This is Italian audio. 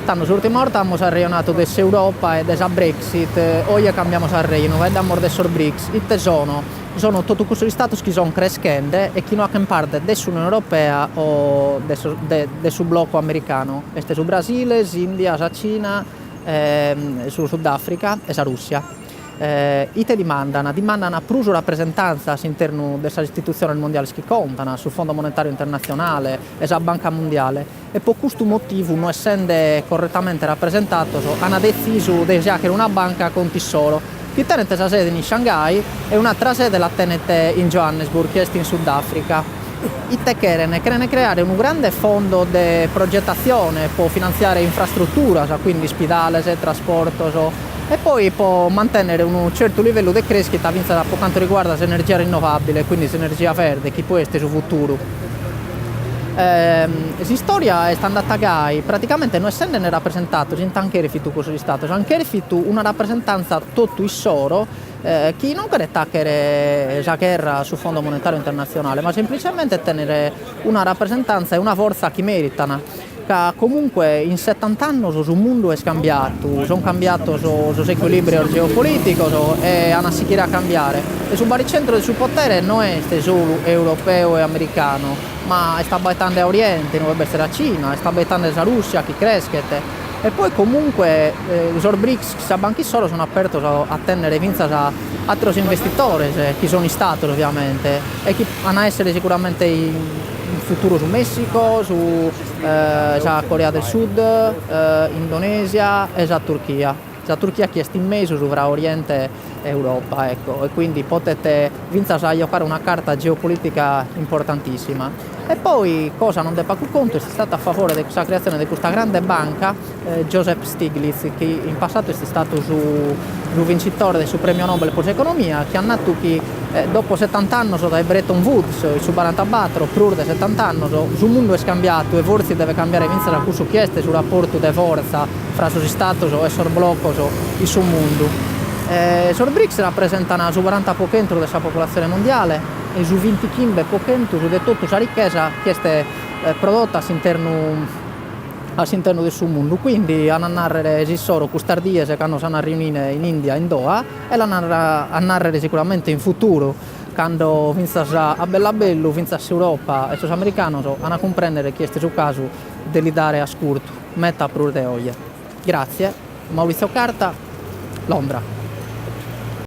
Tanto l'ultima volta abbiamo ragionato di Europa e del Brexit, oggi cambiamo a reino, vediamo adesso il BRICS. Sono tutti questi stati che sono crescendo e che non hanno parte dell'Unione Europea o del blocco americano. Questo su Brasile, India, la Cina, su Sudafrica e la Russia. Ite dimandano più rappresentanza all'interno delle istituzioni mondiali che contano, sul Fondo Monetario Internazionale e la Banca Mondiale, e per questo motivo, non essendo correttamente rappresentato, hanno deciso di che una banca conti solo. Chi tenete la sede in Shanghai e un'altra sede la tenete in Johannesburg, che è in Sudafrica. Ite cherene creare un grande fondo di progettazione per finanziare infrastrutture, quindi ospedali, trasporto, e poi può mantenere un certo livello di crescita per quanto riguarda l'energia rinnovabile, quindi l'energia verde, che può essere sul futuro. La storia è andata a Gai, praticamente non essendo rappresentato, anche rifiuto questo Stato, anche rifiuto una rappresentanza tutto il solo, che non vuole attaccare la guerra sul Fondo Monetario Internazionale, ma semplicemente tenere una rappresentanza e una forza che meritano. Comunque in 70 anni il mondo è cambiato, sono cambiati gli equilibri geopolitici e hanno sicuramente a cambiare. E sul baricentro del suo potere non è solo europeo e americano, ma sta battendo l'Oriente, non deve essere la Cina, sta battendo la Russia che cresce. E poi comunque i BRICS che banchi solo sono aperti a tenere vinza a altri investitori che sono stati ovviamente e che hanno essere sicuramente in futuro su Messico, su Corea del Sud, Indonesia e la Turchia. La Turchia che è in mezzo su Oriente e Europa, ecco, e quindi potete vincere a giocare una carta geopolitica importantissima. E poi, cosa non deve più conto, è stata a favore di questa creazione di questa grande banca, Joseph Stiglitz, che in passato è stato il vincitore del premio Nobel per l'economia, che ha detto che dopo 70 anni dai Bretton Woods, il su 44, più di 70 anni, il mondo è scambiato e forse deve cambiare vincere a questo chiesto sul rapporto di forza fra i stati e il blocco e il mondo. I BRICS rappresentano il 40% della popolazione mondiale e su 25% su tutta la ricchezza che è prodotta all'interno del suo mondo. Quindi hanno narrare esistoro custardie che hanno sono riunite in India, in Doha, e hanno narrare sicuramente in futuro, quando vincerà a Bellabello, vincerà Europa e gli americani hanno a comprendere che è il caso di dare a scurto, metta a prur de oggi. Grazie, Maurizio Carta, Londra.